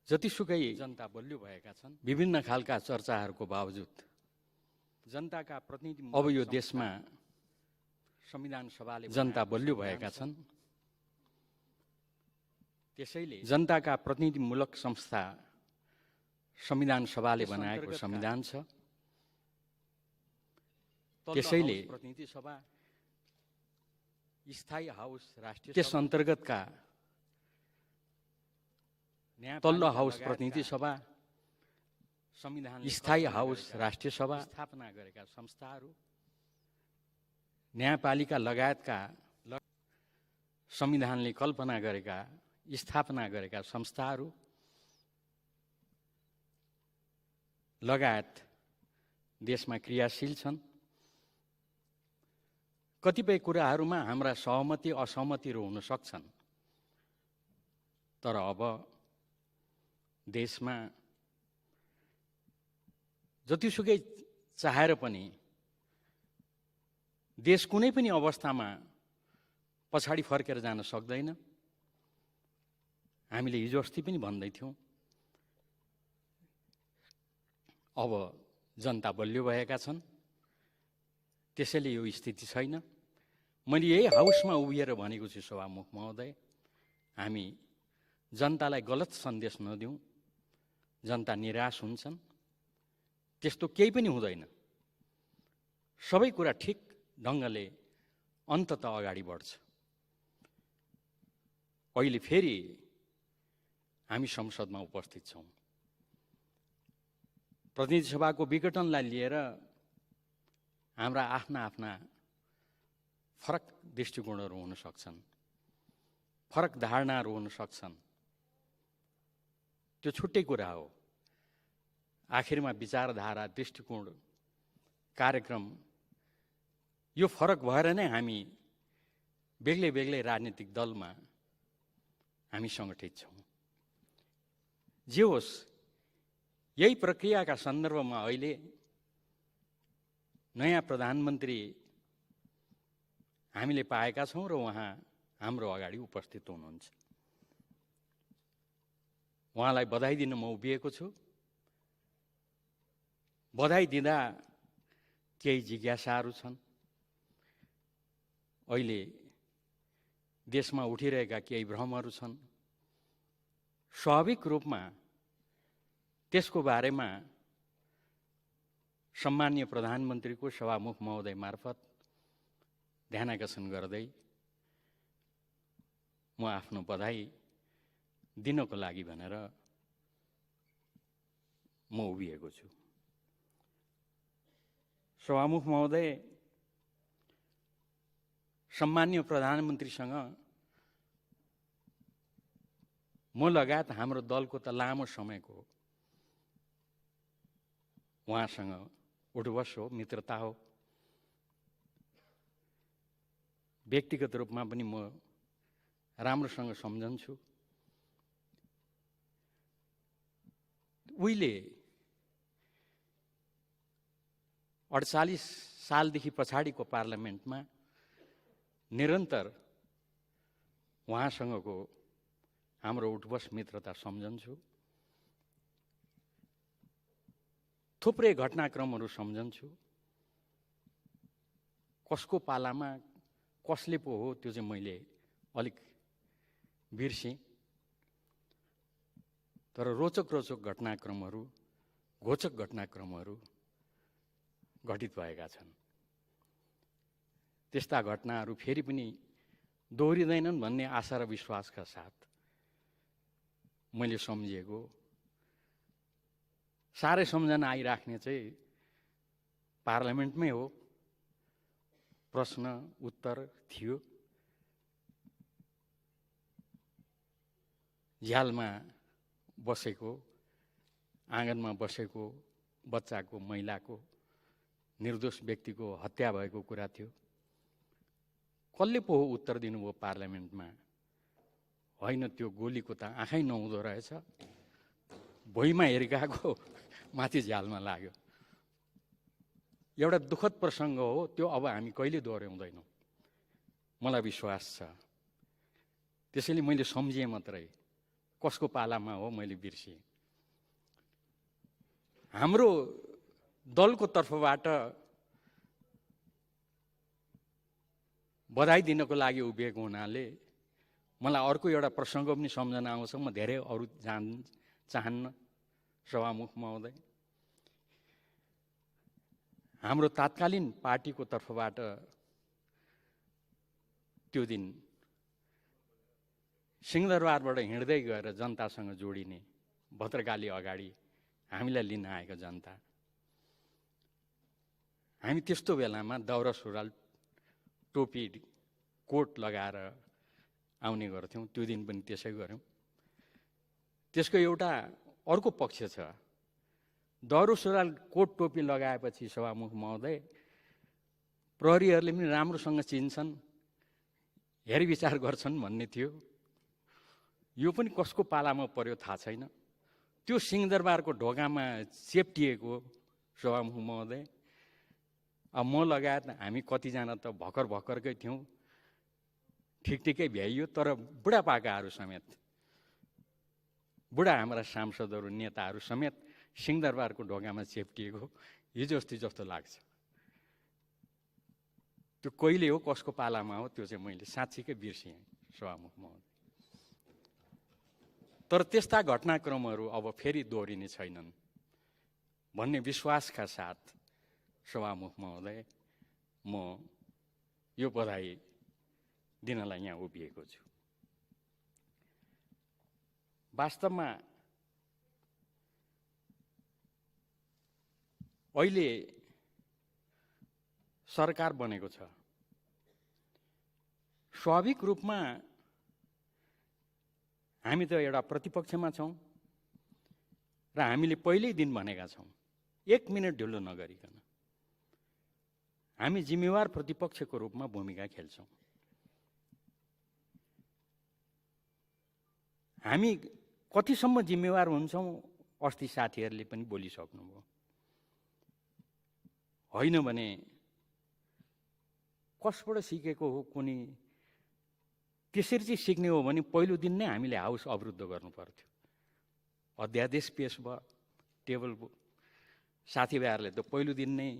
जतिसुकै जनता बलियो भएका छन्, विभिन्न खालका चर्चाहरूको बावजुद जनताका प्रतिनिधि अब यो देशमा संविधान सभाले जनता बलियो भएका छन्। त्यसैले जनताका प्रतिनिधिमूलक संस्था संविधान सभाले बनाएको संविधान छ। त्यसैले प्रतिनिधि सभा, स्थायी हाउस, राष्ट्रिय त्यस अन्तर्गतका तल्लो हाउस प्रतिनिधि सभा, संविधान स्थायी हाउस राष्ट्रिय सभा स्थापना गरेका संस्थाहरू, न्यायपालिका लगायतका संविधानले कल्पना गरेका स्थापना गरेका संस्थाहरू लगायत देशमा क्रियाशील छन्। कतिपय कुराहरूमा हाम्रा सहमति असहमतिहरू हुन सक्छन्, तर अब देशमा जतिसुकै चाहेर पनि देश कुनै पनि अवस्थामा पछाडि फर्केर जान सक्दैन। हामीले हिजो अस्ति पनि भन्दै थियौँ, अब जनता बलियो भएका छन्, त्यसैले यो स्थिति छैन। मैले यही हाउसमा उभिएर भनेको छु, सभामुख महोदय, हामी जनतालाई गलत सन्देश नदिउँ। जनता निराश हुन्छन्, त्यस्तो केही पनि हुँदैन। सबै कुरा ठिक ढङ्गले अन्ततः अगाडि बढ्छ। अहिले फेरि हामी संसदमा उपस्थित छौँ। प्रतिनिधि सभाको विघटनलाई लिएर हाम्रा आफ्ना आफ्ना फरक दृष्टिकोणहरू हुन सक्छन्, फरक धारणाहरू हुन सक्छन्। त्यो छुट्टै कुरा हो। आखिरमा विचारधारा, दृष्टिकोण, कार्यक्रम यो फरक भएर नै हामी बेग्लै बेग्लै राजनीतिक दलमा हामी सङ्गठित छौँ। जे होस्, यही प्रक्रियाका सन्दर्भमा अहिले नयाँ प्रधानमन्त्री हामीले पाएका छौँ र उहाँ हाम्रो अगाडि उपस्थित हुनुहुन्छ। उहाँलाई बधाई दिन म उभिएको छु। बधाई दिँदा केही जिज्ञासाहरू छन्। अहिले देशमा उठिरहेका केही भ्रमहरू छन्। स्वाभाविक रूपमा त्यसको बारेमा सम्माननीय प्रधानमन्त्रीको सभामुख महोदय मार्फत ध्यानाकर्षण गर्दै म आफ्नो बधाई दिनको लागि भनेर म उभिएको छु। सभामुख महोदय, सम्माननीय प्रधानमन्त्रीसँग म लगायत हाम्रो दलको त लामो समयको उहाँसँग उठबस हो, मित्रता हो। व्यक्तिगत रूपमा पनि म राम्रोसँग सम्झन्छु। उहिले 48 सालदेखि पछाडिको पार्लियामेन्टमा निरन्तर उहाँसँगको हाम्रो उठबस मित्रता सम्झन्छु। थुप्रै घटनाक्रमहरू सम्झन्छु। कसको पालामा कसले पो हो त्यो चाहिँ मैले अलिक बिर्सेँ, तर रोचक रोचक घटनाक्रमहरू, घोचक घटनाक्रमहरू घटित भएका छन्। त्यस्ता घटनाहरू फेरि पनि दोहोरिँदैनन् भन्ने आशा र विश्वासका साथ मैले सम्झिएको। साह्रै सम्झना आइराख्ने चाहिँ पार्लियामेन्टमै हो। प्रश्न उत्तर थियो, झ्यालमा बसेको, आँगनमा बसेको बच्चाको, महिलाको, निर्दोष व्यक्तिको हत्या भएको कुरा थियो। कसले पो उत्तर दिनुभयो पार्लियामेन्टमा? होइन, त्यो गोलीको त आँखै नहुँदो रहेछ, भुइँमा हिर्काएको माथि झ्यालमा लाग्यो। एउटा दुःखद प्रसङ्ग हो त्यो। अब हामी कहिले दोहोऱ्याउँदैनौँ, मलाई विश्वास छ। त्यसैले मैले सम्झेँ मात्रै, कसको पालामा हो मैले बिर्सेँ। हाम्रो दलको तर्फबाट बधाई दिनको लागि उभिएको हुनाले मलाई अर्को एउटा प्रसङ्ग पनि सम्झना आउँछ। म धेरै अरू चाहन्न सभामुख महोदय। हाम्रो तात्कालीन पार्टीको तर्फबाट त्यो दिन सिंहदरबारबाट हिँड्दै गएर जनतासँग जोडिने भद्रकाली अगाडि हामीलाई लिन आएको जनता, हामी त्यस्तो बेलामा दौरा सुरुवाल टोपी कोट लगाएर आउने गर्थ्यौँ। त्यो दिन पनि त्यसै गऱ्यौँ। त्यसको एउटा अर्को पक्ष छ। दौरा सुरुवाल कोट टोपी लगाएपछि सभामुख महोदय प्रहरीहरूले पनि राम्रोसँग चिन्छन्, हेरविचार गर्छन् भन्ने थियो। यो पनि कसको पालामा पर्यो थाहा छैन। त्यो सिंहदरबारको ढोकामा चेप्टिएको सभामुख महोदय। अब म लगायत हामी कतिजना त भर्खरकै थियौँ, ठिकै भ्याइयो। तर बुढापाकाहरू समेत, बुढा हाम्रा सांसदहरू नेताहरू समेत सिंहदरबारको ढोकामा चेप्टिएको हिजो अस्ति जस्तो लाग्छ। त्यो कहिले हो, कसको पालामा हो, त्यो चाहिँ मैले साँच्चीकै बिर्सेँ सभामुख महोदय। तर त्यस्ता घटनाक्रमहरू अब फेरि दोहोरिने छैनन् भन्ने विश्वासका साथ सभामुख महोदय म यो बधाई दिनलाई यहाँ उभिएको छु। वास्तवमा अहिले सरकार बनेको छ। स्वाभाविक रूपमा हामी त एउटा प्रतिपक्षमा छौँ र हामीले पहिल्यै दिन भनेका छौँ, 1 मिनट ढिलो नगरिकन हामी जिम्मेवार प्रतिपक्षको रूपमा भूमिका खेल्छौँ। हामी कतिसम्म जिम्मेवार हुन्छौँ अस्ति साथीहरूले पनि बोलिसक्नुभयो। होइन भने कसबाट सिकेको हो कुनै, त्यसरी चाहिँ सिक्ने हो भने पहिलो दिन नै हामीले हाउस अवरुद्ध गर्नु पर्थ्यो। अध्यादेश पेश भयो, टेबल भयो, साथीभाइहरूले त पहिलो दिन नै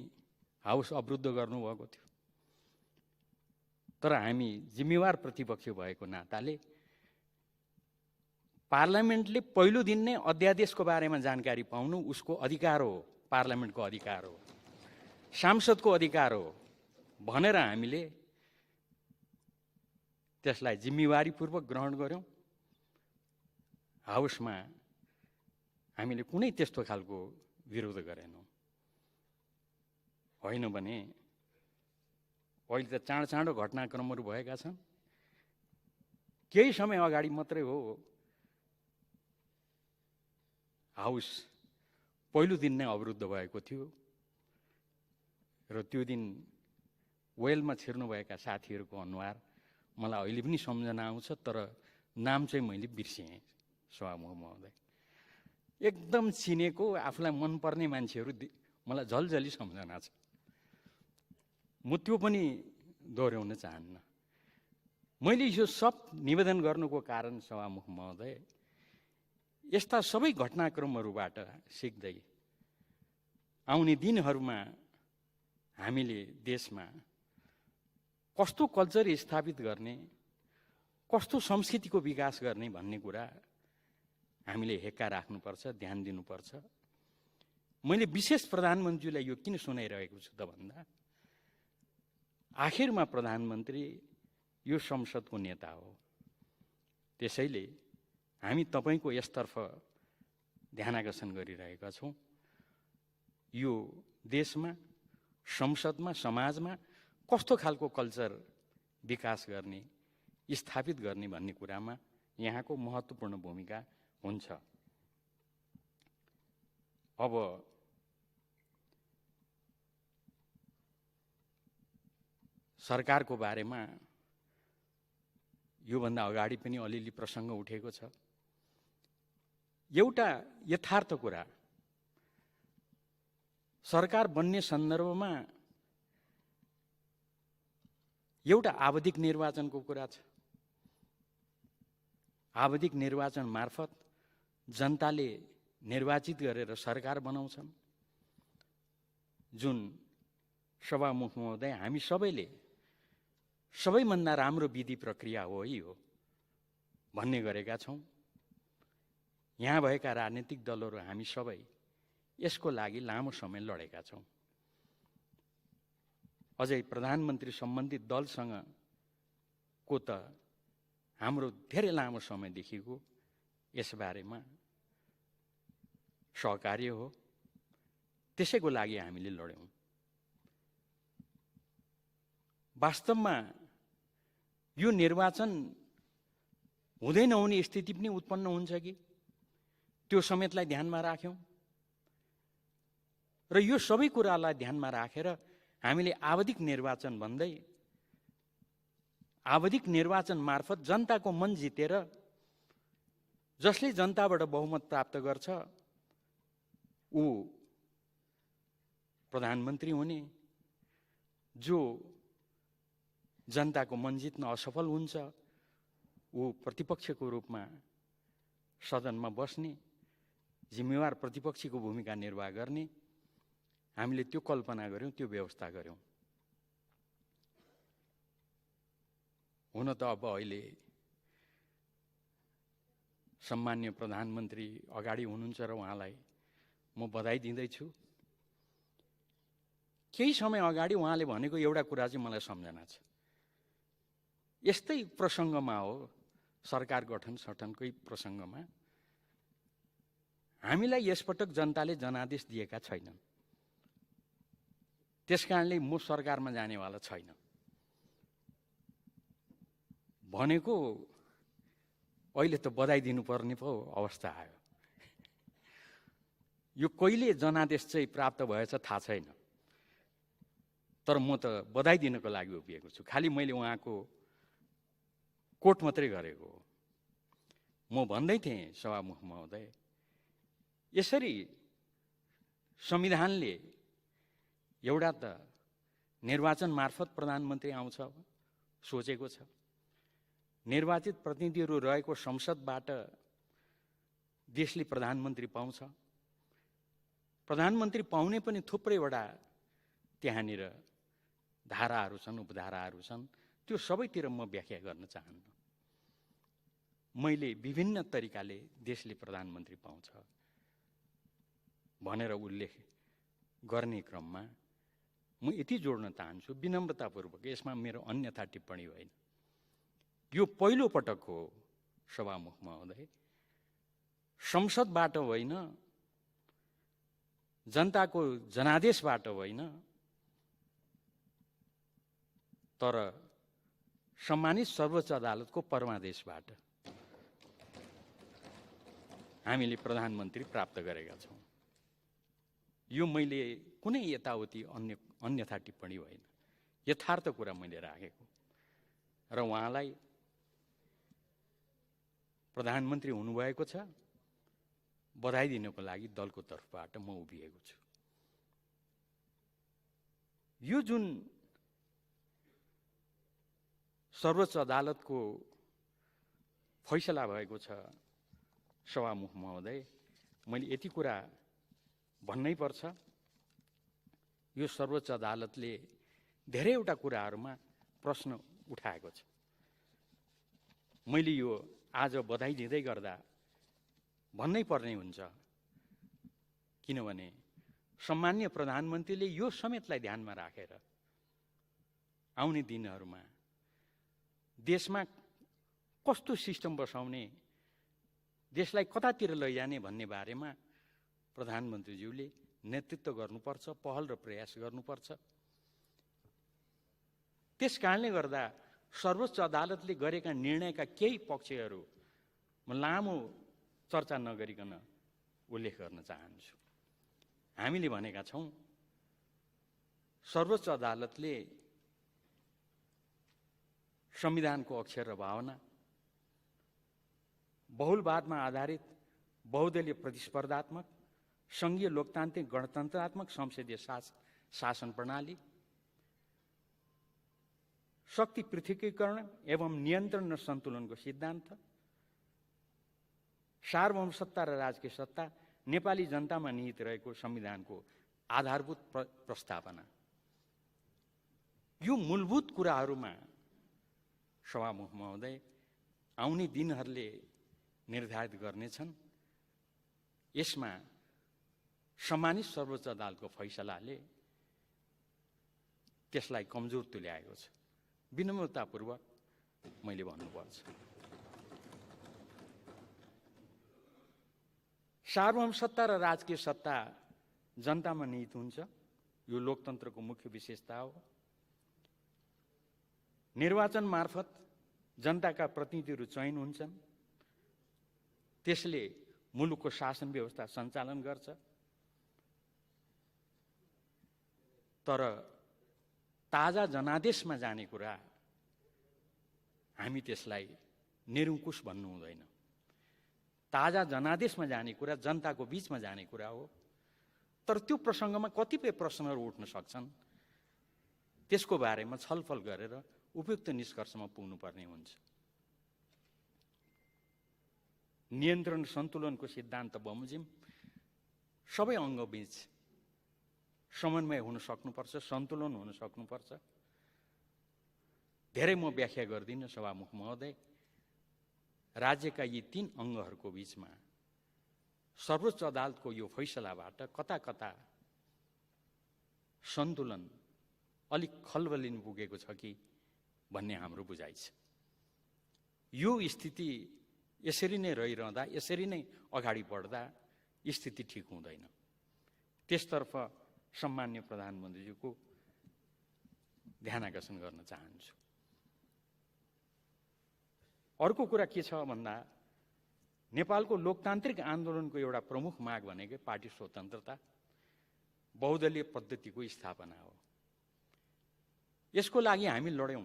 हाउस अवरुद्ध गर्नुभएको थियो। तर हामी जिम्मेवार प्रतिपक्ष भएको नाताले पार्लियामेन्टले पहिलो दिन नै अध्यादेशको बारेमा जानकारी पाउनु उसको अधिकार हो, पार्लियामेन्टको अधिकार हो, सांसदको अधिकार हो भनेर हामीले त्यसलाई जिम्मेवारीपूर्वक ग्रहण गर्यौँ। हाउसमा हामीले कुनै त्यस्तो खालको विरोध गरेनौँ। होइन भने अहिले त चाँडो घटनाक्रमहरू भएका छन्। केही समय अगाडि मात्रै हो हाउस पहिलो दिन नै अवरुद्ध भएको थियो र त्यो दिन वेलमा छिर्नुभएका साथीहरूको अनुहार मलाई अहिले पनि सम्झना आउँछ। तर नाम चाहिँ मैले बिर्सेँ सभामुख महोदय। एकदम चिनेको आफूलाई मनपर्ने मान्छेहरू मलाई झलझली सम्झना छ। म त्यो पनि दोहोऱ्याउन चाहन्न। मैले यो सब निवेदन गर्नुको कारण सभामुख महोदय, यस्ता सबै घटनाक्रमहरूबाट सिक्दै आउने दिनहरूमा हामीले देशमा कस्तो कल्चर स्थापित गर्ने, कस्तो संस्कृतिको विकास गर्ने भन्ने कुरा हामीले हेक्का राख्नुपर्छ, ध्यान दिनुपर्छ। मैले विशेष प्रधानमन्त्रीलाई यो किन सुनाइरहेको छु त भन्दा, आखिरमा प्रधानमन्त्री यो संसदको नेता हो। त्यसैले हामी तपाईको यसतर्फ ध्यानाकर्षण गरिरहेका छौँ। यो देशमा, संसदमा, समाजमा कस्तो खालको कल्चर विकास गर्ने, स्थापित गर्ने भन्ने कुरामा यहाँको महत्त्वपूर्ण भूमिका हुन्छ। अब सरकारको बारेमा योभन्दा अगाडि पनि अलिअलि प्रसङ्ग उठेको छ। एउटा यथार्थ कुरा, सरकार बन्ने सन्दर्भमा एउटा आवधिक निर्वाचनको कुरा छ। आवधिक निर्वाचन मार्फत जनताले निर्वाचित गरेर सरकार बनाउँछन्, जुन सभामुख महोदय हामी सबैले सबैभन्दा राम्रो विधि प्रक्रिया हो भन्ने गरेका छौँ। यहाँ भएका राजनीतिक दलहरू हामी सबै यसको लागि लामो समय लडेका छौँ। अझै प्रधानमन्त्री सम्बन्धित दलसँग को त हाम्रो धेरै लामो समयदेखिको यसबारेमा सहकार्य हो, त्यसैको लागि हामीले लड्यौँ। वास्तवमा यो निर्वाचन हुँदै नहुने स्थिति पनि उत्पन्न हुन्छ कि त्यो समेतलाई ध्यानमा राख्यौँ र यो सबै कुरालाई ध्यानमा राखेर हामीले आवधिक निर्वाचन भन्दै आवधिक निर्वाचन मार्फत जनताको मन जितेर जसले जनताबाट बहुमत प्राप्त गर्छ ऊ प्रधानमन्त्री हुने, जो जनताको मन जित्न असफल हुन्छ ऊ प्रतिपक्षको रूपमा सदनमा बस्ने, जिम्मेवार प्रतिपक्षीको भूमिका निर्वाह गर्ने। हामीले त्यो कल्पना गर्यौँ, त्यो व्यवस्था गर्यौँ। हुन त अब अहिले सम्मान्य प्रधानमन्त्री अगाडि हुनुहुन्छ र उहाँलाई म बधाई दिँदैछु। केही समय अगाडि उहाँले भनेको एउटा कुरा चाहिँ मलाई सम्झना छ। यस्तै प्रसङ्गमा हो, सरकार गठनकै प्रसङ्गमा, हामीलाई यसपटक जनताले जनादेश दिएका छैनन्, त्यसकारणले म सरकारमा जानेवाला छैन भनेको अहिले त बधाई दिनुपर्ने पो अवस्था आयो। यो कहिले जनादेश चाहिँ प्राप्त भएछ थाहा छैन, तर म त बधाई दिनको लागि उभिएको छु। खालि मैले उहाँको कोट मात्रै गरेको हो। म भन्दै थिएँ सभामुख महोदय, यसरी संविधानले एउटा त निर्वाचन मार्फत प्रधानमन्त्री आउँछ सोचेको छ, निर्वाचित प्रतिनिधिहरू रहेको संसदबाट देशले प्रधानमन्त्री पाउँछ। प्रधानमन्त्री पाउने पनि थुप्रैवटा त्यहाँनिर धाराहरू छन्, उपधाराहरू छन्, त्यो सबैतिर म व्याख्या गर्न चाहन्न। मैले विभिन्न तरिकाले देशले प्रधानमन्त्री पाउँछ भनेर उल्लेख गर्ने क्रममा म यति जोड्न चाहन्छु विनम्रतापूर्वक, यसमा मेरो अन्यथा टिप्पणी होइन। यो पहिलो पटक हो सभामुख महोदय, संसदबाट होइन, जनताको जनादेशबाट होइन, तर सम्मानित सर्वोच्च अदालतको परमादेशबाट हामीले प्रधानमन्त्री प्राप्त गरेका छौँ। यो मैले कुनै यताउति अन्यथा टिप्पणी होइन, यथार्थ कुरा मैले राखेको र उहाँलाई प्रधानमन्त्री हुनुभएको छ, बधाई दिनको लागि दलको तर्फबाट म उभिएको छु। यो जुन सर्वोच्च अदालतको फैसला भएको छ सभामुख महोदय, मैले यति कुरा भन्नै पर्छ। यो सर्वोच्च अदालतले धेरैवटा कुराहरूमा प्रश्न उठाएको छ। मैले यो आज बधाई दिँदै गर्दा भन्नै पर्ने हुन्छ, किनभने सम्मान्य प्रधानमन्त्रीले यो समेतलाई ध्यानमा राखेर आउने दिनहरूमा देशमा कस्तो सिस्टम बसाउने, देशलाई कतातिर लैजाने भन्ने बारेमा प्रधानमन्त्रीज्यूले नेतृत्व गर्नुपर्छ, पहल र प्रयास गर्नुपर्छ। त्यस कारणले गर्दा सर्वोच्च अदालतले गरेका निर्णयका केही पक्षहरू म लामो चर्चा नगरिकन उल्लेख गर्न चाहन्छु। हामीले भनेका छौँ सर्वोच्च अदालतले संविधानको अक्षर र भावना, बहुलवादमा आधारित बहुदलीय प्रतिस्पर्धात्मक संघीय लोकतान्त्रिक गणतन्त्रात्मक संसदीय शासन प्रणाली, शक्ति पृथकीकरण एवं नियन्त्रण र सन्तुलनको सिद्धान्त, सार्वभौम सत्ता र राजकीय सत्ता नेपाली जनतामा निहित रहेको संविधानको आधारभूत प्रस्तावना। यो मूलभूत कुराहरूमा सभामुख महोदय आउने दिनहरूले निर्धारित गर्नेछन्। यसमा सम्मानित सर्वोच्च अदालतको फैसलाले त्यसलाई कमजोर तुल्याएको छ। विनम्रतापूर्वक मैले भन्नुपर्छ। सार्वभौम सत्ता र राजकीय सत्ता जनतामा निहित हुन्छ। यो लोकतन्त्रको मुख्य विशेषता हो। निर्वाचन मार्फत जनताका प्रतिनिधिहरू चयन हुन्छन्। त्यसले मुलुकको शासन व्यवस्था सञ्चालन गर्छ। तर ताजा जनादेशमा जाने कुरा हामी त्यसलाई निरङ्कुश भन्नु हुँदैन। ताजा जनादेशमा जाने कुरा जनताको बीचमा जाने कुरा हो। तर त्यो प्रसङ्गमा कतिपय प्रश्नहरू उठ्न सक्छन्। त्यसको बारेमा छलफल गरेर उपयुक्त निष्कर्षमा पुग्नुपर्ने हुन्छ। नियन्त्रण सन्तुलनको सिद्धान्त बमोजिम सबै अङ्गबीच समन्वय हुन सक्नुपर्छ, सन्तुलन हुन सक्नुपर्छ। धेरै म व्याख्या गर्दिनँ सभामुख महोदय। राज्यका यी 3 अङ्गहरूको बीचमा सर्वोच्च अदालतको यो फैसलाबाट कता कता सन्तुलन अलिक खलबलिन पुगेको छ कि भन्ने हाम्रो बुझाइ छ। यो स्थिति यसरी नै रहिरहँदा, यसरी नै अगाडि बढ्दा स्थिति ठिक हुँदैन। त्यसतर्फ सम्मान्य प्रधानमन्त्रीज्यूको ध्यान आकर्षण गर्न चाहन्छु। अर्को कुरा के छ भन्दा, नेपालको लोकतान्त्रिक आन्दोलनको एउटा प्रमुख माग भनेकै पार्टी स्वतन्त्रता, बहुदलीय पद्धतिको स्थापना हो। यसको लागि हामी लड्यौँ,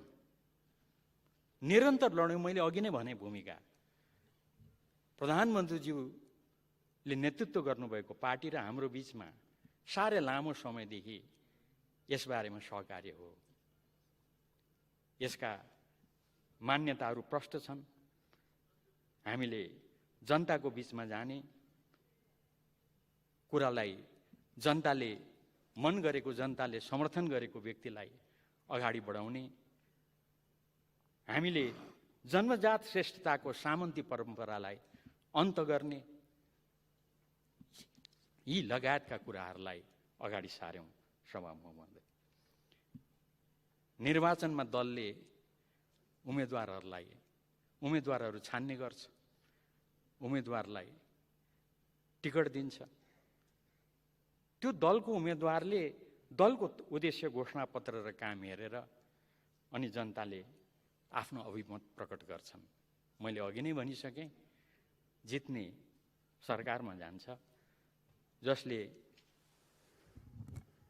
निरन्तर लड्यौँ। मैले अघि नै भने भूमिका प्रधानमन्त्रीज्यूले नेतृत्व गर्नुभएको पार्टी र हाम्रो बीचमा साह्रै लामो समयदेखि यसबारेमा सहकार्य हो। यसका मान्यताहरू प्रष्ट छन्। हामीले जनताको बीचमा जाने कुरालाई, जनताले मन गरेको, जनताले समर्थन गरेको व्यक्तिलाई अगाडि बढाउने, हामीले जन्मजात श्रेष्ठताको सामन्ती परम्परालाई अन्त गर्ने, यी लगायतका कुराहरूलाई अगाडि सार्यौँ। सभामुख महोदय, निर्वाचनमा दलले उम्मेदवारहरू छान्ने गर्छ, उम्मेदवारलाई टिकट दिन्छ। त्यो दलको उम्मेदवारले दलको उद्देश्य घोषणापत्र र काम हेरेर अनि जनताले आफ्नो अभिमत प्रकट गर्छन्। मैले अघि नै भनिसकेँ, जित्ने सरकारमा जान्छ, जसले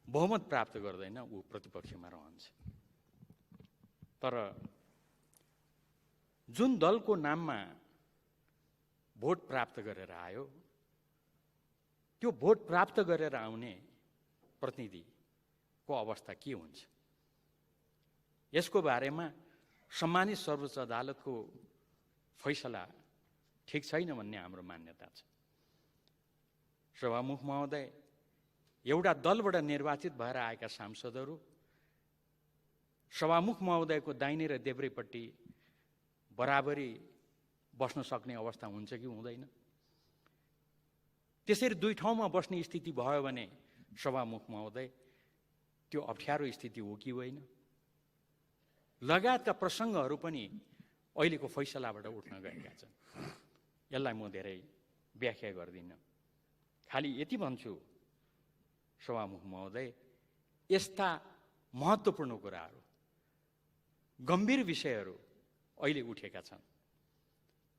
बहुमत प्राप्त गर्दैन ऊ प्रतिपक्षमा रहन्छ। तर जुन दलको नाममा भोट प्राप्त गरेर आयो, त्यो भोट प्राप्त गरेर आउने प्रतिनिधिको अवस्था के हुन्छ, यसको बारेमा सम्मानित सर्वोच्च अदालतको फैसला ठिक छैन भन्ने हाम्रो मान्यता छ। सभामुख महोदय, एउटा दलबाट निर्वाचित भएर आएका सांसदहरू सभामुख महोदयको दाहिने र देब्रेपट्टि बराबरी बस्न सक्ने अवस्था हुन्छ कि हुँदैन? त्यसरी 2 ठाउँमा बस्ने स्थिति भयो भने सभामुख महोदय, त्यो अप्ठ्यारो स्थिति हो कि होइन? लगायतका प्रसङ्गहरू पनि अहिलेको फैसलाबाट उठ्न गएका छन्। यसलाई म धेरै व्याख्या गर्दिनँ। खालि यति भन्छु सभामुख महोदय, यस्ता महत्त्वपूर्ण कुराहरू, गम्भीर विषयहरू अहिले उठेका छन्।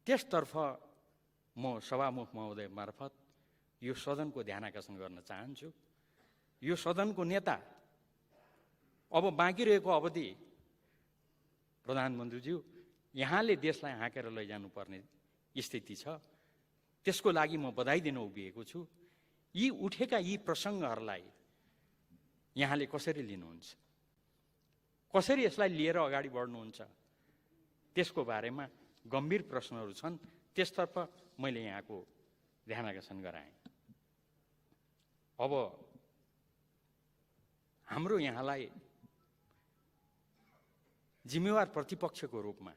त्यसतर्फ म सभामुख महोदय मार्फत यो सदनको ध्यान आकर्षण गर्न चाहन्छु। यो सदनको नेता अब बाँकी रहेको अवधि प्रधानमन्त्रीज्यू, यहाँले देशलाई हाँकेर लैजानुपर्ने स्थिति छ। त्यसको लागि म बधाई दिन उभिएको छु। यी उठेका यी प्रसङ्गहरूलाई यहाँले कसरी लिनुहुन्छ, कसरी यसलाई लिएर अगाडि बढ्नुहुन्छ, त्यसको बारेमा गम्भीर प्रश्नहरू छन्। त्यसतर्फ मैले यहाँको ध्यानाकर्षण गराएँ। अब हाम्रो यहाँलाई जिम्मेवार प्रतिपक्षको रूपमा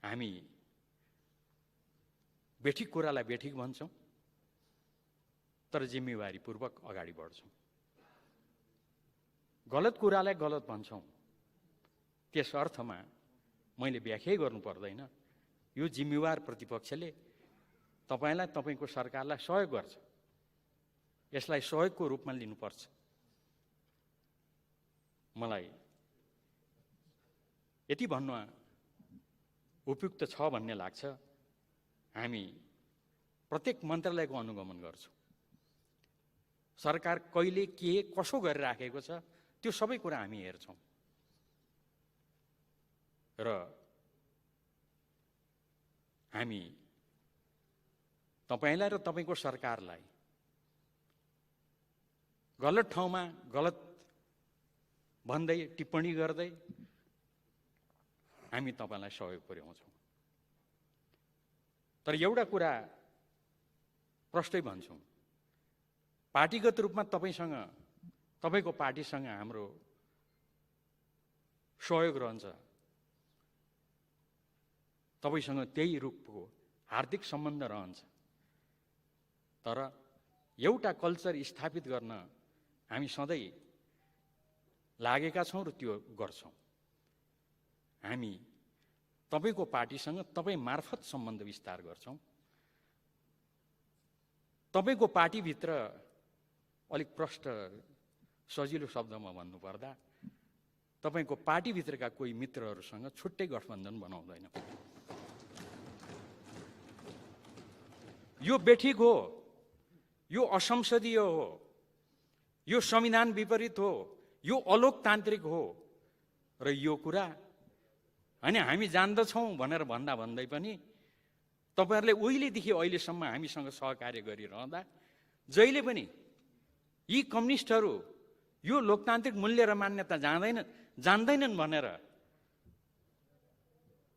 हामी बेठिक कुरालाई बेठिक भन्छौँ, तर जिम्मेवारीपूर्वक अगाडि बढ्छौँ। गलत कुरालाई गलत भन्छौँ, त्यस अर्थमा मैले व्याख्या गर्नु पर्दैन। यो जिम्मेवार प्रतिपक्षले तपाईलाई, तपाईको सरकारलाई सहयोग गर्छ, यसलाई सहयोगको रूपमा लिनुपर्छ। मलाई यति भन्न उपयुक्त छ भन्ने लाग्छ, हामी प्रत्येक मन्त्रालयको अनुगमन गर्छौँ। सरकार कहिले के कसो गरिराखेको छ त्यो सबै कुरा हामी हेर्छौँ र हामी तपाईलाई र तपाईको सरकारलाई गलत ठाउँमा गलत भन्दै टिप्पणी गर्दै हामी तपाईलाई सहयोग पुर्याउँछौँ। तर एउटा कुरा प्रष्टै भन्छौँ, पार्टीगत रूपमा तपाईसँग, तपाईको पार्टीसँग हाम्रो सहयोग रहन्छ, तपाईसँग त्यही रूपको हार्दिक सम्बन्ध रहन्छ। तर एउटा कल्चर स्थापित गर्न हामी सधैँ लागेका छौँ र त्यो गर्छौँ। हामी तपाईको पार्टीसँग तपाईँ मार्फत सम्बन्ध विस्तार गर्छौँ। तपाईको पार्टीभित्र अलिक प्रष्ट सजिलो शब्दमा भन्नुपर्दा तपाईको पार्टीभित्रका कोही मित्रहरूसँग छुट्टै गठबन्धन बनाउँदैन। यो बेठिक हो, यो असंसदीय हो, यो संविधान विपरीत हो, यो अलोकतान्त्रिक हो र यो कुरा हैन हामी जान्दछौँ भनेर भन्दा भन्दै पनि तपाईहरुले उहिलेदेखि अहिलेसम्म हामीसँग सहकार्य गरिरहँदा जहिले पनि यी कम्युनिस्टहरू यो लोकतान्त्रिक मूल्य र मान्यता जान्दैनन् भनेर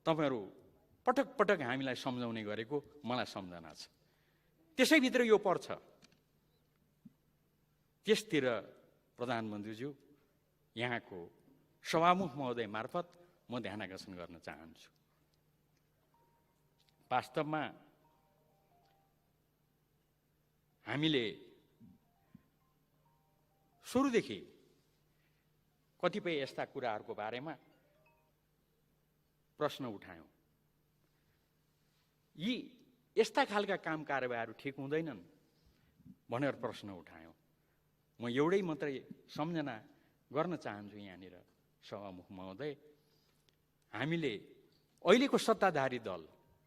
तपाईहरु पटक पटक हामीलाई सम्झाउने गरेको मलाई सम्झना छ। त्यसैभित्र यो पर्छ। त्यसतिर प्रधानमन्त्रीज्यू यहाँको सभामुख महोदय मार्फत म ध्यानाकर्षण गर्न चाहन्छु। वास्तवमा हामीले सुरुदेखि कतिपय यस्ता कुराहरूको बारेमा प्रश्न उठायौं। यी यस्ता खालका काम कारबाहीहरू ठिक हुँदैनन् भनेर प्रश्न उठायौं। म एउटै मात्रै सम्झना गर्न चाहन्छु यहाँनिर सभामुख महोदय, हामीले अहिलेको सत्ताधारी दल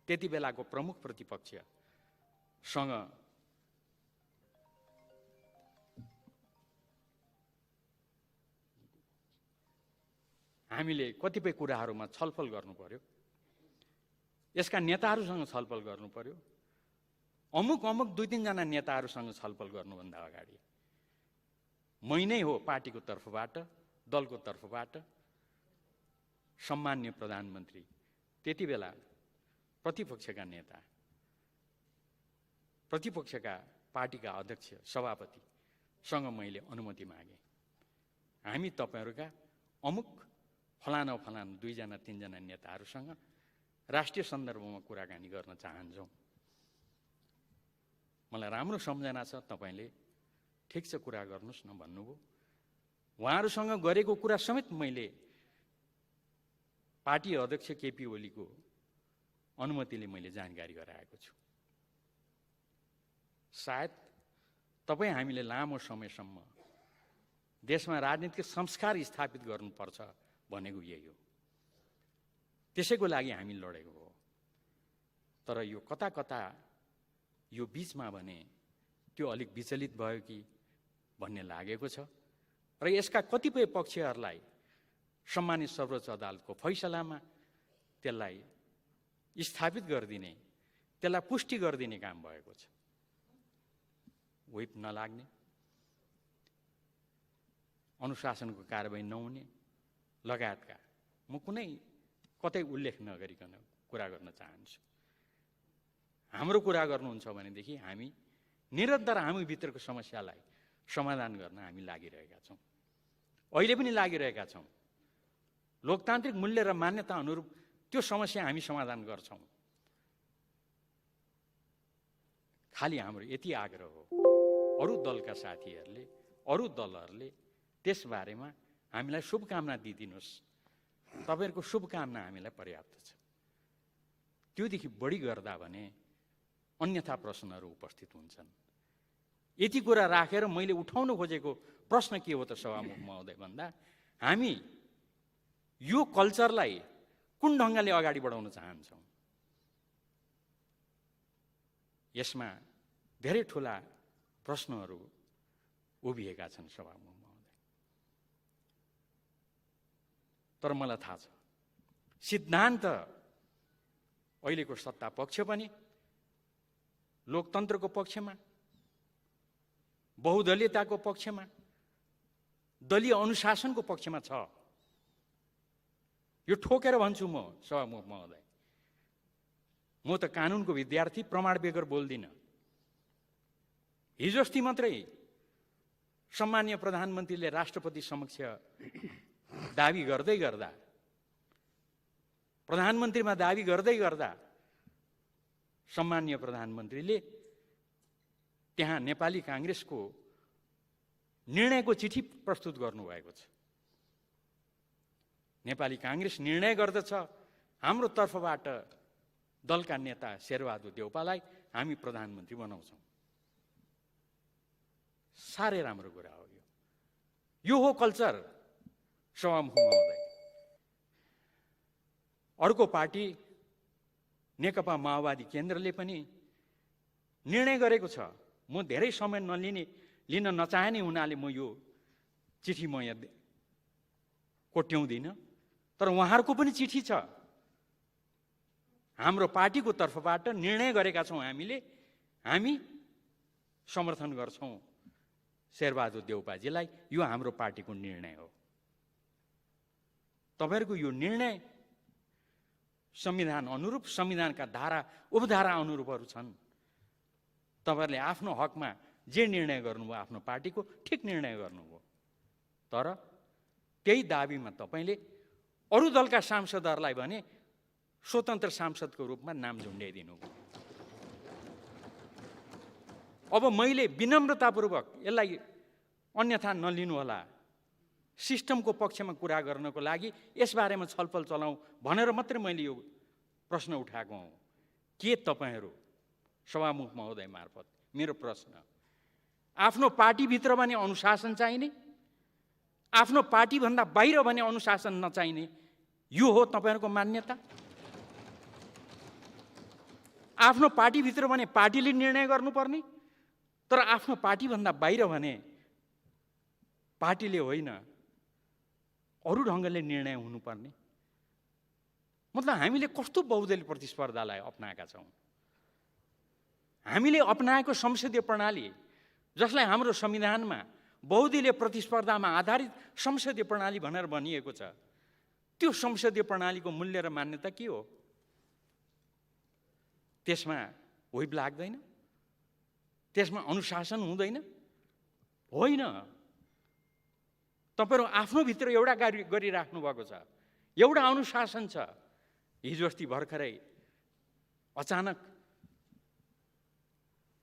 त्यति बेलाको प्रमुख प्रतिपक्षसँग हामीले कतिपय कुराहरूमा छलफल गर्नु पर्यो। यसका नेताहरूसँग छलफल गर्नु पर्यो। अमुक दुई तीन जना नेताहरूसँग छलफल गर्नुभन्दा अगाडि मै नै हो पार्टीको तर्फबाट, दलको तर्फबाट सम्माननीय प्रधानमन्त्री, त्यति बेला प्रतिपक्षका नेता, प्रतिपक्षका पार्टीका अध्यक्ष, सभापतिसँग मैले अनुमति मागे। हामी तपाईहरुका अमुक फलाना दुई जना तीन जना नेताहरूसँग राष्ट्रिय सन्दर्भमा कुराकानी गर्न चाहन्छौं। मलाई राम्रो सम्झना छ, तपाईले ठिक छ कुरा गर्नुस् न भन्नुभयो। उहाँहरूसँग गरेको कुरा समेत मैले पार्टी अध्यक्ष केपी ओलीको अनुमतिले मैले जानकारी गराएको छु। सायद तपाई हामीले लामो समयसम्म देशमा राजनीतिक संस्कार स्थापित गर्नुपर्छ भनेको यही हो। त्यसैको लागि हामी लडेको हो। तर यो कता कता यो बीचमा भने त्यो अलिक विचलित भयो कि भन्ने लागेको छ र यसका कतिपय पक्षहरूलाई सम्मानित सर्वोच्च अदालतको फैसलामा त्यसलाई स्थापित गरिदिने, त्यसलाई पुष्टि गरिदिने काम भएको छ। व्हिप नलाग्ने, अनुशासनको कारबाही नहुने लगायतका म कुनै कतै उल्लेख नगरिकन कुरा गर्न चाहन्छु। हाम्रो कुरा गर्नुहुन्छ भनेदेखि हामी निरन्तर हामी भित्रको समस्यालाई समाधान गर्न हामी लागिरहेका छौँ, अहिले पनि लागिरहेका छौँ। लोकतान्त्रिक मूल्य र मान्यता अनुरूप त्यो समस्या हामी समाधान गर्छौँ। खालि हाम्रो यति आग्रह हो, अरू दलका साथीहरूले, अरू दलहरूले त्यसबारेमा हामीलाई शुभकामना दिइदिनुहोस्। तपाईँहरूको शुभकामना हामीलाई पर्याप्त छ। त्योदेखि बढी गर्दा भने अन्यथा प्रश्नहरू उपस्थित हुन्छन्। यति कुरा राखेर मैले उठाउन खोजेको प्रश्न के हो त सभामुख महोदय भन्दा, हामी यो कल्चरलाई कुन ढङ्गले अगाडि बढाउन चाहन्छौँ? यसमा धेरै ठुला प्रश्नहरू उभिएका छन् सभामुख महोदय। तर मलाई थाहा छ सिद्धान्त अहिलेको सत्ता पक्ष पनि लोकतन्त्रको पक्षमा, बहुदलीयताको पक्षमा, दलीय अनुशासनको पक्षमा छ। यो ठोकेर भन्छु म सभामुख महोदय। म त कानुनको विद्यार्थी, प्रमाण बेगर बोल्दिनँ। हिजो अस्ति मात्रै सम्माननीय प्रधानमन्त्रीले राष्ट्रपति समक्ष दाबी गर्दै गर्दा, प्रधानमन्त्रीमा दाबी गर्दै गर्दा सम्माननीय प्रधानमन्त्रीले त्यहाँ नेपाली काङ्ग्रेसको निर्णयको चिठी प्रस्तुत गर्नुभएको छ। नेपाली काङ्ग्रेस निर्णय गर्दछ हाम्रो तर्फबाट दलका नेता शेरबहादुर देउपालाई हामी प्रधानमन्त्री बनाउँछौँ। साह्रै राम्रो कुरा हो। यो हो कल्चर सभामुख महोदय। अर्को पार्टी नेकपा माओवादी केन्द्रले पनि निर्णय गरेको छ। म धेरै समय लिन नचाहने हुनाले म यो चिठी म यहाँ कोट्याउँदिनँ, तर उहाँहरूको पनि चिठी छ। हाम्रो पार्टीको तर्फबाट निर्णय गरेका छौँ हामी समर्थन गर्छौँ शेरबहादुर देउपाजीलाई। यो हाम्रो पार्टीको निर्णय हो। तपाईँहरूको यो निर्णय संविधान अनुरूप, संविधानका धारा उपधारा अनुरूपहरू छन्। तपाईँहरूले आफ्नो हकमा जे निर्णय गर्नुभयो आफ्नो पार्टीको ठिक निर्णय गर्नुभयो। तर त्यही दाबीमा तपाईँले अरू दलका सांसदहरूलाई भने स्वतन्त्र सांसदको रूपमा नाम झुन्ड्याइदिनु। अब मैले विनम्रतापूर्वक यसलाई अन्यथा नलिनु होला, सिस्टमको पक्षमा कुरा गर्नको लागि यसबारेमा छलफल चलाउँ भनेर मात्रै मैले यो प्रश्न उठाएको हुँ। के तपाईँहरू सभामुख महोदय मार्फत मेरो प्रश्न, आफ्नो पार्टीभित्र भने अनुशासन चाहिने, आफ्नो पार्टीभन्दा बाहिर भने अनुशासन नचाहिने, यो हो तपाईँहरूको मान्यता? आफ्नो पार्टीभित्र भने पार्टीले निर्णय गर्नुपर्ने, तर आफ्नो पार्टीभन्दा बाहिर भने पार्टीले होइन अरू ढङ्गले निर्णय हुनुपर्ने। मतलब हामीले कस्तो बहुदलीय प्रतिस्पर्धालाई अपनाएका छौँ? हामीले अपनाएको संसदीय प्रणाली, जसलाई हाम्रो संविधानमा बहुदलीय प्रतिस्पर्धामा आधारित संसदीय प्रणाली भनेर भनिएको छ, त्यो संसदीय प्रणालीको मूल्य र मान्यता के हो? त्यसमा व्हिप लाग्दैन? त्यसमा अनुशासन हुँदैन? होइन। तपाईँहरू आफ्नो भित्र एउटा गरिराख्नु भएको छ, एउटा अनुशासन छ। हिजो अस्ति भर्खरै अचानक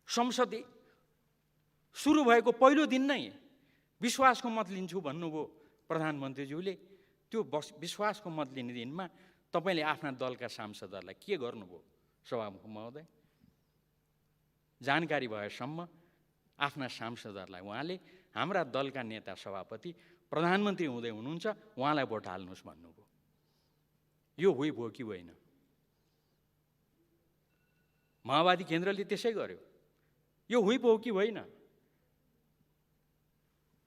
संसद सुरु भएको पहिलो दिन नै विश्वासको मत लिन्छु भन्नुभयो प्रधानमन्त्रीज्यूले। त्यो विश्वासको मत लिने दिनमा तपाईँले आफ्ना दलका सांसदहरूलाई के गर्नुभयो सभामुख महोदय? जानकारी भएसम्म आफ्ना सांसदहरूलाई उहाँले हाम्रा दलका नेता सभापति प्रधानमन्त्री हुँदै हुनुहुन्छ, उहाँलाई भोट हाल्नुहोस् भन्नुभयो। यो हुई भयो कि होइन? माओवादी केन्द्रले त्यसै गर्यो। यो हुई भयो कि होइन?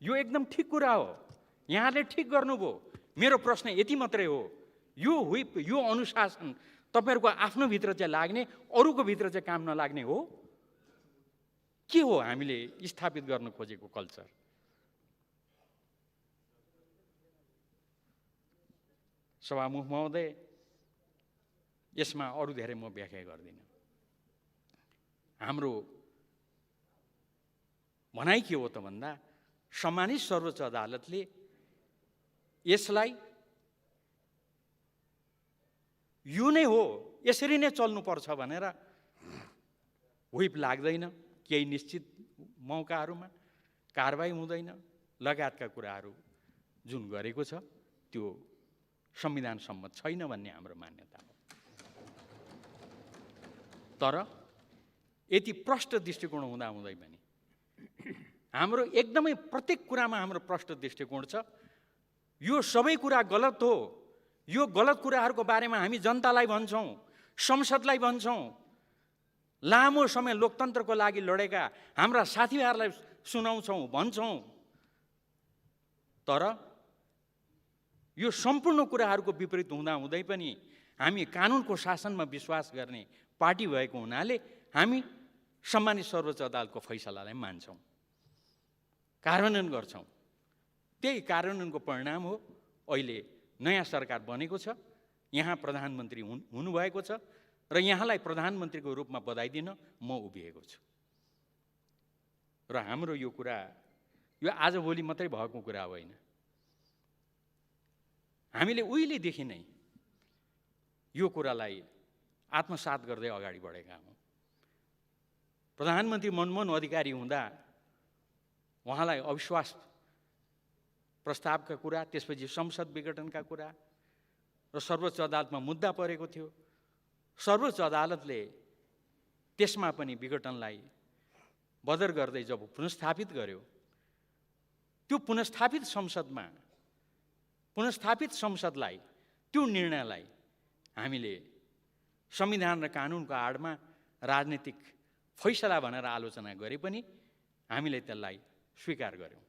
यो एकदम ठिक कुरा हो, यहाँले ठिक गर्नुभयो। मेरो प्रश्न यति मात्रै हो, यो हुई, यो अनुशासन तपाईँहरूको आफ्नो भित्र चाहिँ लाग्ने, अरूको भित्र चाहिँ काम नलाग्ने हो? के हो हामीले स्थापित गर्न खोजेको कल्चर? सभामुख महोदय, यसमा अरू धेरै म व्याख्या गर्दिनँ। हाम्रो भनाइ के हो त भन्दा सम्मानित सर्वोच्च अदालतले यसलाई यो नै हो, यसरी नै चल्नुपर्छ भनेर व्हिप लाग्दैन, केही निश्चित मौकाहरूमा कारबाही हुँदैन लगायतका कुराहरू जुन गरेको छ त्यो संविधान सम्मत छैन भन्ने हाम्रो मान्यता हो। तर यति प्रष्ट दृष्टिकोण हुँदाहुँदै पनि हाम्रो एकदमै प्रत्येक कुरामा हाम्रो प्रष्ट दृष्टिकोण छ। यो सबै कुरा गलत हो, यो गलत कुराहरूको बारेमा हामी जनतालाई भन्छौँ, संसदलाई भन्छौँ, लामो समय लोकतन्त्रको लागि लडेका हाम्रा साथीभाइहरूलाई सुनाउँछौँ, भन्छौँ। तर यो सम्पूर्ण कुराहरूको विपरीत हुँदाहुँदै पनि हामी कानुनको शासनमा विश्वास गर्ने पार्टी भएको हुनाले हामी सम्मानित सर्वोच्च अदालतको फैसलालाई मान्छौँ, कार्यान्वयन गर्छौँ। त्यही कार्यान्वयनको परिणाम हो अहिले नयाँ सरकार बनेको छ, यहाँ प्रधानमन्त्री हुनुभएको छ र यहाँलाई प्रधानमन्त्रीको रूपमा बधाई दिन म उभिएको छु। र हाम्रो यो कुरा यो आजभोलि मात्रै भएको कुरा होइन, हामीले उहिलेदेखि नै यो कुरालाई आत्मसात गर्दै अगाडि बढेका हौँ। प्रधानमन्त्री मनमोहन अधिकारी हुँदा उहाँलाई अविश्वास प्रस्तावका कुरा, त्यसपछि संसद विघटनका कुरा र सर्वोच्च अदालतमा मुद्दा परेको थियो। सर्वोच्च अदालतले त्यसमा पनि विघटनलाई बदर गर्दै जब पुनस्थापित गर्यो, त्यो पुनस्थापित संसदलाई त्यो निर्णयलाई हामीले संविधान र कानुनको आडमा राजनीतिक फैसला भनेर आलोचना गरे पनि हामीले त्यसलाई स्वीकार गर्यौँ।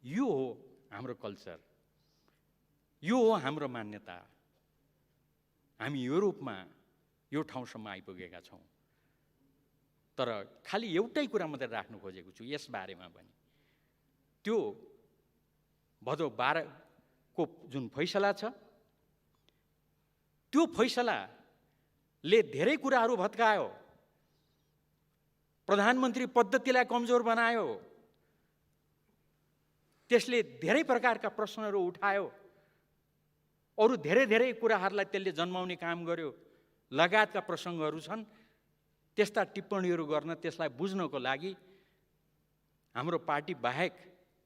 यो हो हाम्रो कल्चर, यो हो हाम्रो मान्यता। हामी यो रूपमा यो ठाउँसम्म आइपुगेका छौँ। तर खालि एउटै कुरा मात्रै राख्नु खोजेको छु यस बारेमा पनि, त्यो भदौ 12 को जुन फैसला छ त्यो फैसलाले धेरै कुराहरू भत्कायो, प्रधानमन्त्री पद्धतिलाई कमजोर बनायो, त्यसले धेरै प्रकारका प्रश्नहरू उठायो, अरू धेरै कुराहरूलाई त्यसले जन्माउने काम गर्यो, लगायतका प्रसङ्गहरू छन्। त्यस्ता टिप्पणीहरू गर्न, त्यसलाई बुझ्नको लागि हाम्रो पार्टी बाहेक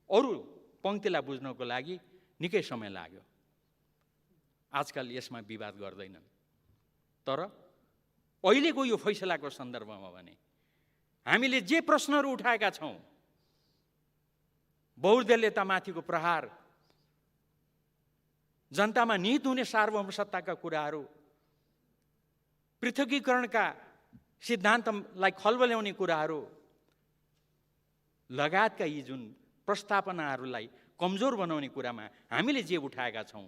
अरू पङ्क्तिलाई बुझ्नको लागि निकै समय लाग्यो। आजकल यसमा विवाद गर्दैनन्। तर अहिलेको यो फैसलाको सन्दर्भमा भने हामीले जे प्रश्नहरू उठाएका छौँ, बहुदलीयतामाथिको प्रहार, जनतामा निहित हुने सार्वभौमसत्ताका कुराहरू, पृथकीकरणका सिद्धान्तलाई खलबल्याउने कुराहरू लगायतका यी जुन प्रस्तावनाहरूलाई कमजोर बनाउने कुरामा हामीले जे उठाएका छौँ,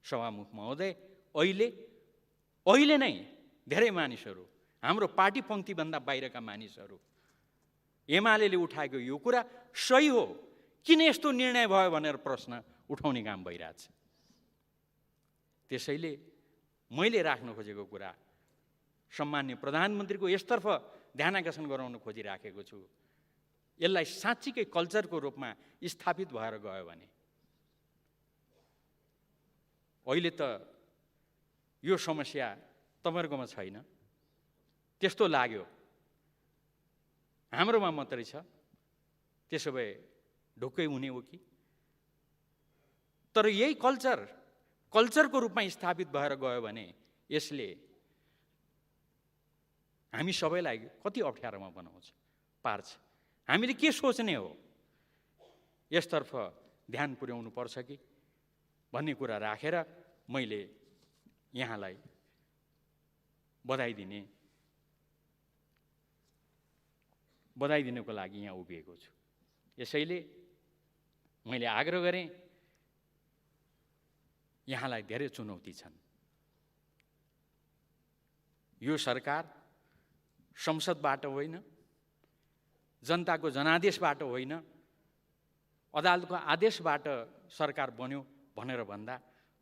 सभामुख महोदय, अहिले नै धेरै मानिसहरू, हाम्रो पार्टी पङ्क्तिभन्दा बाहिरका मानिसहरू एमाले उठाएको यो कुरा सही हो, किन यस्तो निर्णय भयो भनेर प्रश्न उठाउने काम भइरहेछ। त्यसैले मैले राख्न खोजेको कुरा, सम्मान्य प्रधानमन्त्रीको यसतर्फ ध्यानाकर्षण गराउन खोजिराखेको छु। यसलाई साँच्चीकै कल्चरको रूपमा स्थापित भएर गयो भने अहिले त यो समस्या तपाईँहरूकोमा छैन, त्यस्तो लाग्यो हाम्रोमा मात्रै छ। त्यसो भए ढुक्कै हुने हो कि? तर यही कल्चरको रूपमा स्थापित भएर गयो भने यसले हामी सबैलाई कति अप्ठ्यारोमा पार्छ। हामीले के सोच्ने हो, यसतर्फ ध्यान पुर्याउनु पर्छ कि भन्ने कुरा राखेर मैले यहाँलाई बधाई दिनको लागि यहाँ उभिएको छु। यसैले मैले आग्रह गरेँ, यहाँलाई धेरै चुनौती छन्। यो सरकार संसदबाट होइन, जनताको जनादेशबाट होइन, अदालतको आदेशबाट सरकार बन्यो भनेर भन्दा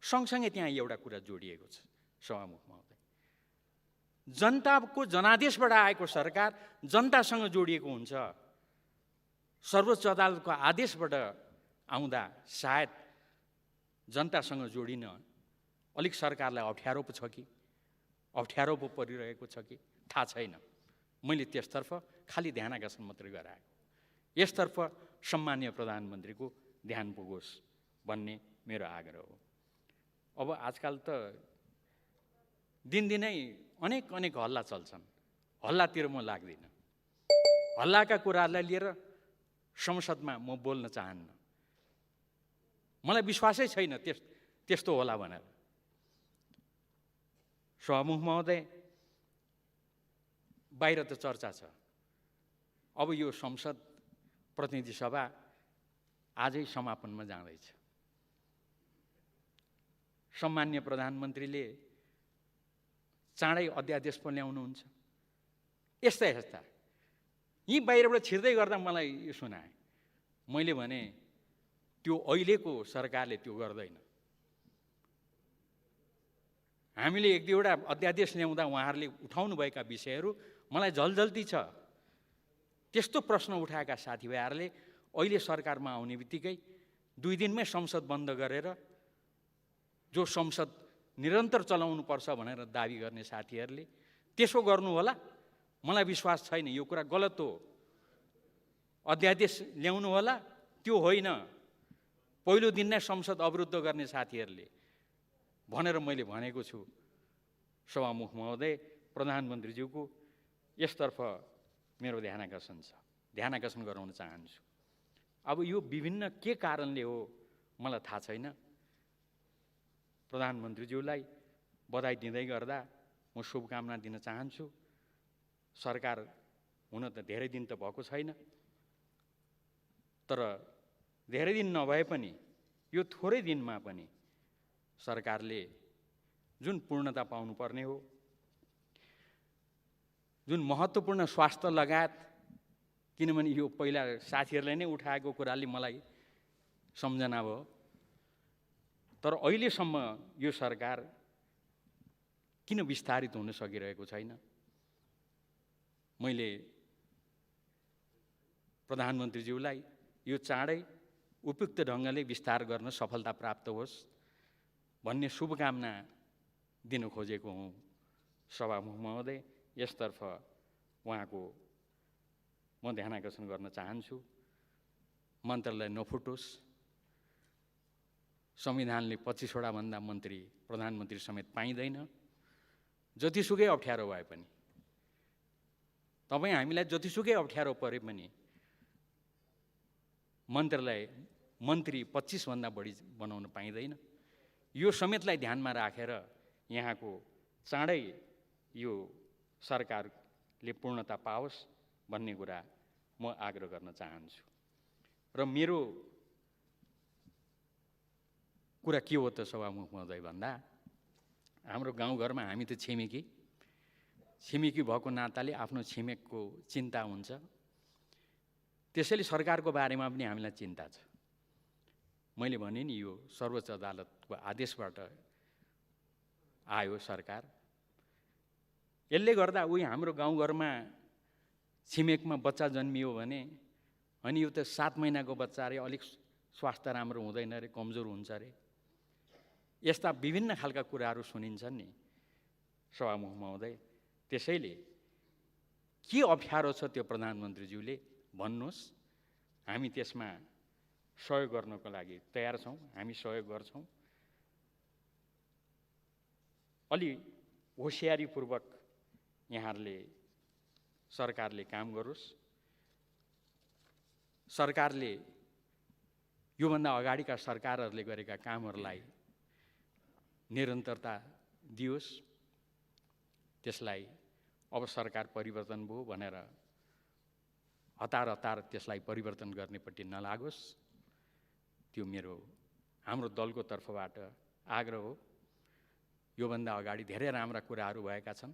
सँगसँगै त्यहाँ एउटा कुरा जोडिएको छ। सभामुख महोदय। जनताको जनादेशबाट आएको सरकार जनतासँग जोडिएको हुन्छ। सर्वोच्च अदालतको आदेशबाट आउँदा सायद जनतासँग जोडिन अलिक सरकारलाई अप्ठ्यारो पो छ कि अप्ठ्यारो पो परिरहेको छ कि थाहा छैन। मैले त्यसतर्फ खालि ध्यान आकर्षण मात्रै गराएको। यसतर्फ सम्माननीय प्रधानमन्त्रीको ध्यान पुगोस् भन्ने मेरो आग्रह हो। अब आजकल त दिनदिनै अनेक हल्ला चल्छन्। हल्लातिर म लाग्दिनँ। हल्लाका कुराहरूलाई लिएर संसदमा म बोल्न चाहन्न। मलाई विश्वासै छैन त्यस्तो होला भनेर। सभामुख महोदय, बाहिर त चर्चा छ। अब यो संसद प्रतिनिधि सभा आजै समापनमा जाँदैछ। सम्माननीय प्रधानमन्त्रीले चाँडै अध्यादेश पनि ल्याउनुहुन्छ। यस्ता यी बाहिरबाट छिर्दै गर्दा मलाई यो सुनाए। मैले भने त्यो अहिलेको सरकारले त्यो गर्दैन। हामीले एक दुईवटा अध्यादेश ल्याउँदा उहाँहरूले उठाउनुभएका विषयहरू मलाई झल्झल्ती छ। त्यस्तो प्रश्न उठाएका साथीभाइहरूले अहिले सरकारमा आउने बित्तिकै 2 दिनमै संसद बन्द गरेर जो संसद निरन्तर चलाउनु पर्छ भनेर दाबी गर्ने साथीहरूले त्यसो गर्नु होला। मलाई विश्वास छैन, यो कुरा गलत हो। अध्यादेश ल्याउनु होला, त्यो होइन। पहिलो दिन नै संसद अवरुद्ध गर्ने साथीहरूले भनेर मैले भनेको छु। सभामुख महोदय, प्रधानमन्त्रीज्यूको यसतर्फ मेरो ध्यान आकर्षण गराउन चाहन्छु। अब यो विभिन्न के कारणले हो मलाई थाहा छैन। प्रधानमन्त्रीज्यूलाई बधाई दिँदै गर्दा म शुभकामना दिन चाहन्छु। सरकार हुन त धेरै दिन त भएको छैन, तर धेरै दिन नभए पनि यो थोरै दिनमा पनि सरकारले जुन पूर्णता पाउनुपर्ने हो, जुन महत्त्वपूर्ण स्वास्थ्य लगायत, किनभने यो पहिला साथीहरूले नै उठाएको कुराले मलाई सम्झना भयो, तर अहिलेसम्म यो सरकार किन विस्तारित हुन सकिरहेको छैन। मैले प्रधानमन्त्रीज्यूलाई यो चाँडै उपयुक्त ढङ्गले विस्तार गर्न सफलता प्राप्त होस् भन्ने शुभकामना दिन खोजेको हुँ। सभामुख महोदय, यसतर्फ उहाँको म ध्यान आकर्षण गर्न चाहन्छु। मन्त्रालय नफुटोस्। संविधानले 25वटा भन्दा मन्त्री प्रधानमन्त्री समेत पाइँदैन। जतिसुकै अप्ठ्यारो भए पनि, तपाईँ हामीलाई जतिसुकै अप्ठ्यारो परे पनि मन्त्री 25 भन्दा बढी बनाउन पाइँदैन। यो समेतलाई ध्यानमा राखेर यहाँको चाँडै यो सरकारले पूर्णता पाओस् भन्ने कुरा म आग्रह गर्न चाहन्छु। र मेरो कुरा के हो त सभामुख महोदय भन्दा, हाम्रो गाउँघरमा हामी त छिमेकी भएको नाताले आफ्नो छिमेकको चिन्ता हुन्छ। त्यसैले सरकारको बारेमा पनि हामीलाई चिन्ता छ। मैले भने नि, यो सर्वोच्च अदालतको आदेशबाट आयो सरकार। यसले गर्दा हाम्रो गाउँघरमा छिमेकमा बच्चा जन्मियो भने अनि यो त 7 महिनाको बच्चा अरे, अलिक स्वास्थ्य राम्रो हुँदैन अरे, कमजोर हुन्छ अरे, यस्ता विभिन्न खालका कुराहरू सुनिन्छन् नि सभामुख महोदय। त्यसैले के अप्ठ्यारो छ त्यो प्रधानमन्त्रीज्यूले भन्नुहोस्। हामी त्यसमा सहयोग गर्नको लागि तयार छौँ। हामी सहयोग गर्छौँ। अलि होसियारीपूर्वक यहाँहरूले सरकारले काम गरोस्। सरकारले योभन्दा अगाडिका सरकारहरूले गरेका कामहरूलाई निरन्तरता दियोस्। त्यसलाई अब सरकार परिवर्तन भयो भनेर हतार त्यसलाई परिवर्तन गर्नेपट्टि नलागोस्। त्यो हाम्रो दलको तर्फबाट आग्रह हो। योभन्दा अगाडि धेरै राम्रा कुराहरू भएका छन्।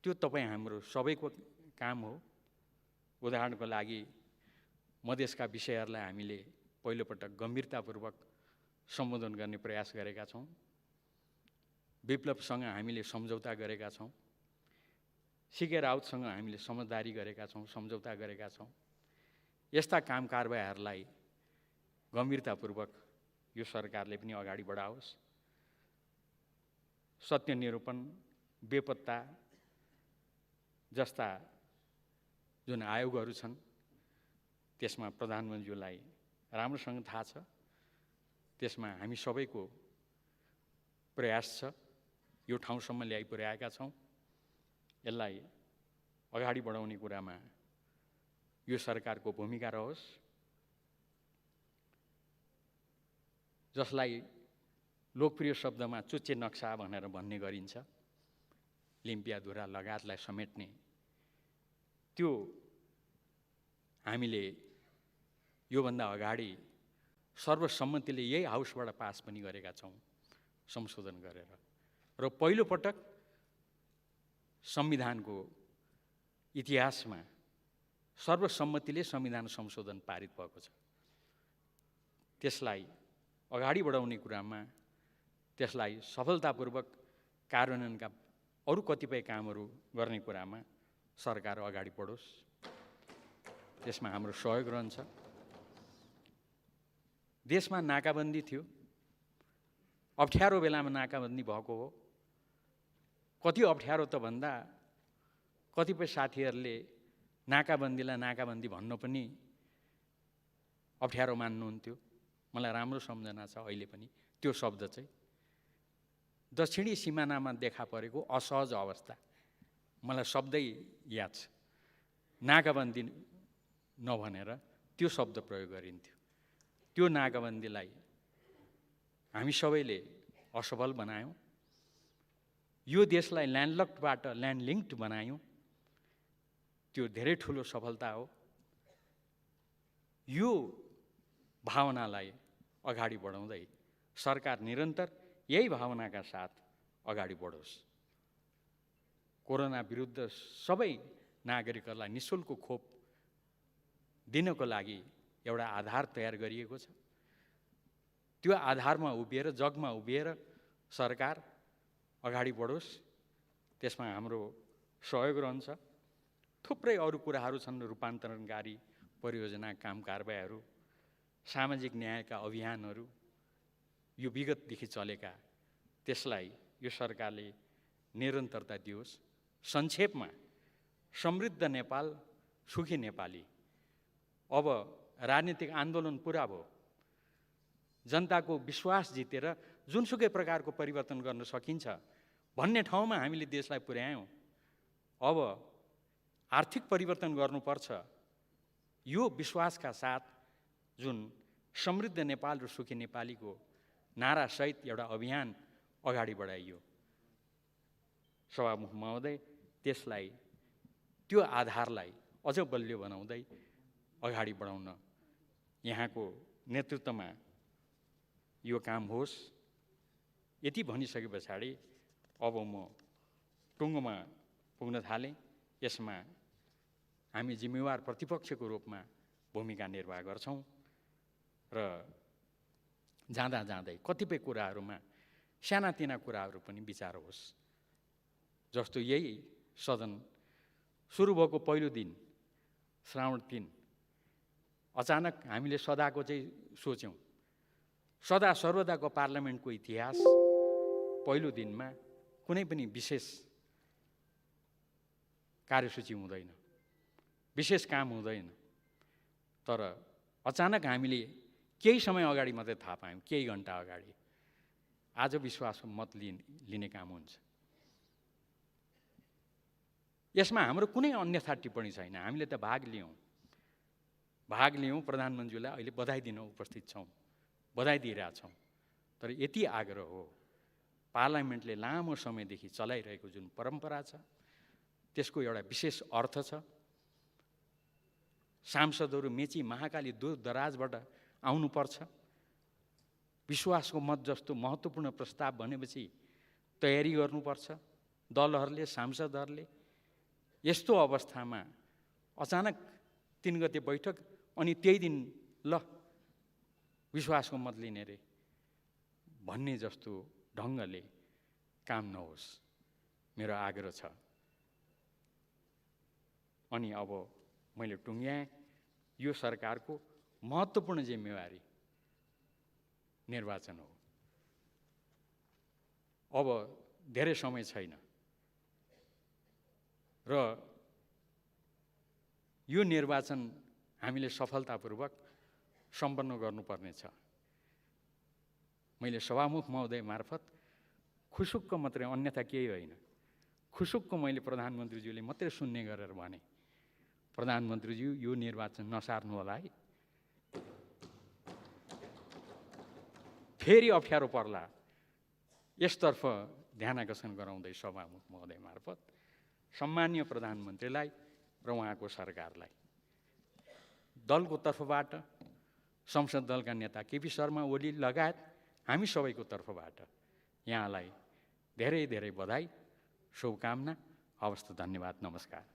त्यो तपाईँ हाम्रो सबैको काम हो। उदाहरणको लागि मधेसका विषयहरूलाई हामीले पहिलोपटक गम्भीरतापूर्वक सम्बोधन गर्ने प्रयास गरेका छौँ। विप्लवसँग हामीले सम्झौता गरेका छौँ, सीके राउतसँग हामीले समझदारी गरेका छौँ, सम्झौता गरेका छौँ। यस्ता काम कारबाहीहरूलाई गम्भीरतापूर्वक यो सरकारले पनि अगाडि बढाओस्। सत्य निरूपण, बेपत्ता जस्ता जुन आयोगहरू छन् त्यसमा प्रधानमन्त्रीलाई राम्रोसँग थाहा छ, त्यसमा हामी सबैको प्रयास छ। यो ठाउँसम्म ल्याइ पुर्याएका छौँ। यसलाई अगाडि बढाउने कुरामा यो सरकारको भूमिका रहोस्। जसलाई लोकप्रिय शब्दमा चुच्चे नक्सा भनेर भन्ने गरिन्छ, लिम्पियाधुरा लगायतलाई समेट्ने, त्यो हामीले योभन्दा अगाडि सर्वसम्मतिले यही हाउसबाट पास पनि गरेका छौँ संशोधन गरेर। र पहिलो पटक संविधानको इतिहासमा सर्वसम्मतिले संविधान संशोधन पारित भएको छ। त्यसलाई अगाडि बढाउने कुरामा, त्यसलाई सफलतापूर्वक कार्यान्वयनका अरू कतिपय कामहरू गर्ने कुरामा सरकार अगाडि बढोस्, त्यसमा हाम्रो सहयोग रहन्छ। देशमा नाकाबन्दी थियो, अप्ठ्यारो बेलामा नाकाबन्दी भएको हो। कति अप्ठ्यारो त भन्दा कतिपय साथीहरूले नाकाबन्दीलाई नाकाबन्दी भन्न पनि अप्ठ्यारो मान्नुहुन्थ्यो। मलाई राम्रो सम्झना छ अहिले पनि त्यो शब्द चाहिँ। दक्षिणी सिमानामा देखा परेको असहज अवस्था, मलाई शब्दै याद छ। नाकाबन्दी नभनेर त्यो शब्द प्रयोग गरिन्थ्यो। त्यो नाकाबन्दीलाई हामी सबैले असफल बनायौँ। यो देशलाई ल्यान्डलक्डबाट ल्यान्डलिङ्क्ड बनायौँ। त्यो धेरै ठुलो सफलता हो। यो भावनालाई अगाडि बढाउँदै सरकार निरन्तर यही भावनाका साथ अगाडि बढोस्। कोरोना विरुद्ध सबै नागरिकहरूलाई निःशुल्क खोप दिनको लागि एउटा आधार तयार गरिएको छ। त्यो आधारमा उभिएर, जगमा उभिएर सरकार अगाडि बढोस्। त्यसमा हाम्रो सहयोग रहन्छ। थुप्रै अरू कुराहरू छन्, रूपान्तरणकारी परियोजना, काम कारबाहीहरू, सामाजिक न्यायका अभियानहरू, यो विगतदेखि चलेका, त्यसलाई यो सरकारले निरन्तरता दियोस्। संक्षेपमा समृद्ध नेपाल, सुखी नेपाली। अब राजनीतिक आन्दोलन पुरा भयो। जनताको विश्वास जितेर जुनसुकै प्रकारको परिवर्तन गर्न सकिन्छ भन्ने ठाउँमा हामीले देशलाई पुर्यायौँ। अब आर्थिक परिवर्तन गर्नुपर्छ। यो विश्वासका साथ जुन समृद्ध नेपाल र सुखी नेपालीको नारासहित एउटा अभियान अगाडि बढाइयो, सभामुख महोदय, त्यसलाई, त्यो आधारलाई अझ बलियो बनाउँदै अगाडि बढाउन यहाँको नेतृत्वमा यो काम होस्। यति भनिसके पछाडि अब म टुङ्गोमा पुग्न थालेँ। यसमा हामी जिम्मेवार प्रतिपक्षको रूपमा भूमिका निर्वाह गर्छौँ र जाँदा जाँदै कतिपय कुराहरूमा सानातिना कुराहरू पनि विचार होस्। जस्तो यही सदन सुरु भएको पहिलो दिन, श्रावण 3, अचानक हामीले सदाको चाहिँ सोच्यौँ। सदा सर्वदाको पार्लियामेन्टको इतिहास पहिलो दिनमा कुनै पनि विशेष कार्यसूची हुँदैन, विशेष काम हुँदैन। तर अचानक हामीले केही समय अगाडि मात्रै थाहा पायौँ, केही घन्टा अगाडि, आज विश्वासको मत लिने काम हुन्छ। यसमा हाम्रो कुनै अन्यथा टिप्पणी छैन। हामीले त भाग लियौँ। प्रधानमन्त्रीलाई अहिले बधाई दिन उपस्थित छौँ, बधाई दिइरहेछौँ। तर यति आग्रह हो, पार्लियामेन्टले लामो समयदेखि चलाइरहेको जुन परम्परा छ त्यसको एउटा विशेष अर्थ छ। सांसदहरू मेची महाकाली दूर दराजबाट आउनुपर्छ। विश्वासको मत जस्तो महत्त्वपूर्ण प्रस्ताव भनेपछि तयारी गर्नुपर्छ दलहरूले, सांसदहरूले। यस्तो अवस्थामा अचानक 3 गते बैठक अनि त्यही दिन ल विश्वासको मत लिने रे भन्ने जस्तो ढङ्गले काम नहोस्, मेरो आग्रह छ। अनि अब मैले टुङ्ग्याएँ, यो सरकारको महत्त्वपूर्ण जिम्मेवारी निर्वाचन हो। अब धेरै समय छैन र यो निर्वाचन हामीले सफलतापूर्वक सम्पन्न गर्नुपर्नेछ। मैले सभामुख महोदय मार्फत खुसुक्क मात्रै, अन्यथा केही होइन, खुसुक्क मैले प्रधानमन्त्रीज्यूले मात्रै सुन्ने गरेर भने, प्रधानमन्त्रीज्यू यो निर्वाचन नसार्नु होला है, फेरि अप्ठ्यारो पर्ला, यसतर्फ ध्यान आकर्षण गराउँदै सभामुख महोदय मार्फत सम्माननीय प्रधानमन्त्रीलाई र उहाँको सरकारलाई दलको तर्फबाट, संसद दलका नेता केपी शर्मा ओली लगायत हामी सबैको तर्फबाट यहाँलाई धेरै धेरै बधाई, शुभकामना। हवस् त, धन्यवाद, नमस्कार।